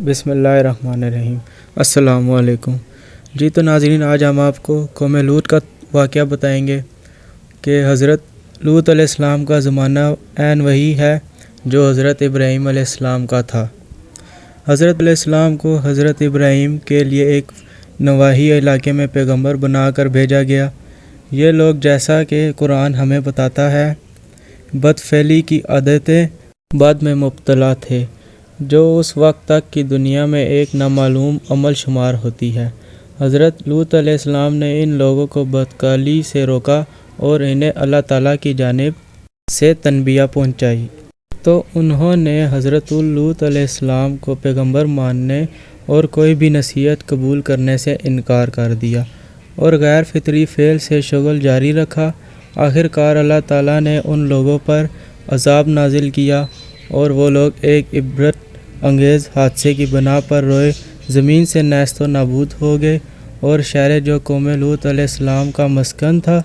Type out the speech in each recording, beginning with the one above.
بسم اللہ الرحمن الرحیم۔ السلام علیکم۔ جی تو ناظرین، آج ہم آپ کو قوم لوط کا واقعہ بتائیں گے کہ حضرت لوط علیہ السلام کا زمانہ عین وہی ہے جو حضرت ابراہیم علیہ السلام کا تھا۔ حضرت علیہ السلام کو حضرت ابراہیم کے لیے ایک نواحی علاقے میں پیغمبر بنا کر بھیجا گیا۔ یہ لوگ، جیسا کہ قرآن ہمیں بتاتا ہے، بد فعلی کی عادتیں بد میں مبتلا تھے، جو اس وقت تک کی دنیا میں ایک نامعلوم عمل شمار ہوتی ہے۔ حضرت لوط علیہ السلام نے ان لوگوں کو بدکاری سے روکا اور انہیں اللہ تعالیٰ کی جانب سے تنبیہ پہنچائی، تو انہوں نے حضرت لوط علیہ السلام کو پیغمبر ماننے اور کوئی بھی نصیحت قبول کرنے سے انکار کر دیا اور غیر فطری فعل سے شغل جاری رکھا۔ آخر کار اللہ تعالیٰ نے ان لوگوں پر عذاب نازل کیا اور وہ لوگ ایک عبرت انگیز حادثے کی بنا پر روئے زمین سے نیست و نابود ہو گئے، اور شہر جو قوم لوط علیہ السلام کا مسکن تھا،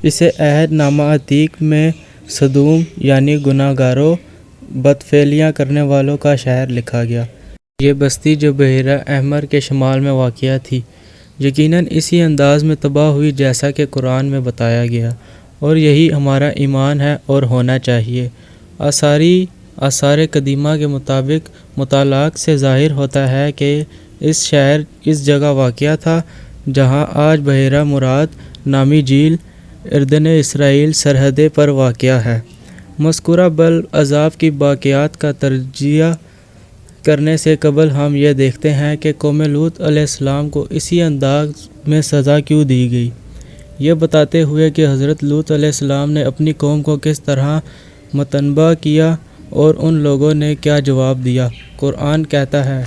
اسے عہد نامہ عتیق میں صدوم یعنی گناہ گاروں، بد فعلیاں کرنے والوں کا شہر لکھا گیا۔ یہ بستی جو بحیرہ احمر کے شمال میں واقع تھی، یقیناً اسی انداز میں تباہ ہوئی جیسا کہ قرآن میں بتایا گیا، اور یہی ہمارا ایمان ہے اور ہونا چاہیے۔ آثار قدیمہ کے مطابق مطالعات سے ظاہر ہوتا ہے کہ اس شہر اس جگہ واقع تھا جہاں آج بحیرہ مراد نامی جھیل اردن اسرائیل سرحد پر واقع ہے۔ مذکورہ بالعذاب کی واقعات کا تجزیہ کرنے سے قبل ہم یہ دیکھتے ہیں کہ قوم لوط علیہ السلام کو اسی انداز میں سزا کیوں دی گئی، یہ بتاتے ہوئے کہ حضرت لوط علیہ السلام نے اپنی قوم کو کس طرح متنبہ کیا اور ان لوگوں نے کیا جواب دیا۔ قرآن کہتا ہے،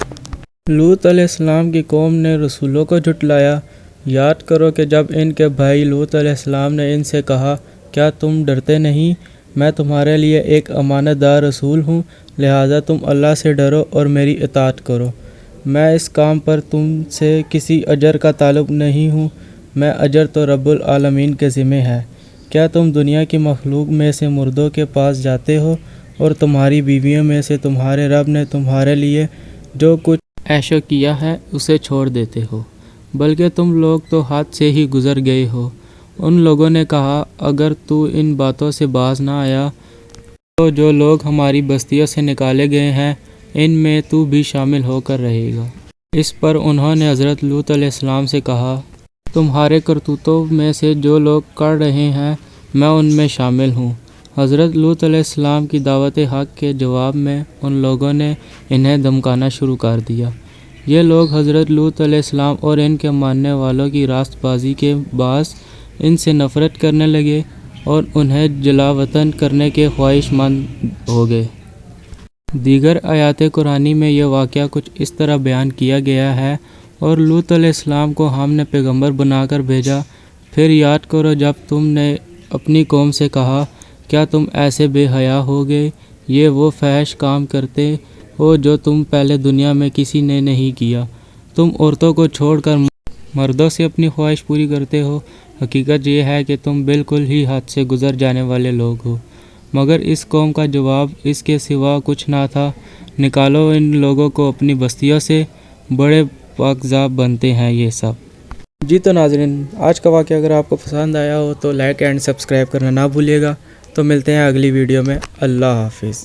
لوط علیہ السلام کی قوم نے رسولوں کو جھٹلایا۔ یاد کرو کہ جب ان کے بھائی لوط علیہ السلام نے ان سے کہا، کیا تم ڈرتے نہیں؟ میں تمہارے لیے ایک امانت دار رسول ہوں، لہٰذا تم اللہ سے ڈرو اور میری اطاعت کرو۔ میں اس کام پر تم سے کسی اجر کا طالب نہیں ہوں، میں اجر تو رب العالمین کے ذمہ ہے۔ کیا تم دنیا کی مخلوق میں سے مردوں کے پاس جاتے ہو اور تمہاری بیویوں میں سے تمہارے رب نے تمہارے لیے جو کچھ عیش کیا ہے اسے چھوڑ دیتے ہو، بلکہ تم لوگ تو حد سے ہی گزر گئے ہو۔ ان لوگوں نے کہا، اگر تو ان باتوں سے باز نہ آیا تو جو لوگ ہماری بستیوں سے نکالے گئے ہیں ان میں تو بھی شامل ہو کر رہے گا۔ اس پر انہوں نے حضرت لوط علیہ السلام سے کہا، تمہارے کرتوتوں میں سے جو لوگ کر رہے ہیں میں ان میں شامل ہوں۔ حضرت لوط علیہ السلام کی دعوت حق کے جواب میں ان لوگوں نے انہیں دھمکانا شروع کر دیا۔ یہ لوگ حضرت لوط علیہ السلام اور ان کے ماننے والوں کی راست بازی کے باعث ان سے نفرت کرنے لگے اور انہیں جلا وطن کرنے کے خواہش مند ہو گئے۔ دیگر آیات قرآنی میں یہ واقعہ کچھ اس طرح بیان کیا گیا ہے، اور لوط علیہ السلام کو ہم نے پیغمبر بنا کر بھیجا۔ پھر یاد کرو جب تم نے اپنی قوم سے کہا، کیا تم ایسے بے حیا ہو گئے؟ یہ وہ فحش کام کرتے ہو جو تم پہلے دنیا میں کسی نے نہیں کیا۔ تم عورتوں کو چھوڑ کر مردوں سے اپنی خواہش پوری کرتے ہو۔ حقیقت یہ ہے کہ تم بالکل ہی حد سے گزر جانے والے لوگ ہو۔ مگر اس قوم کا جواب اس کے سوا کچھ نہ تھا، نکالو ان لوگوں کو اپنی بستیوں سے، بڑے پاکیزہ بنتے ہیں یہ سب۔ جی تو ناظرین، آج کا واقعہ اگر آپ کو پسند آیا ہو تو لائک اینڈ سبسکرائب کرنا نہ بھولیے گا۔ تو ملتے ہیں اگلی ویڈیو میں۔ اللہ حافظ۔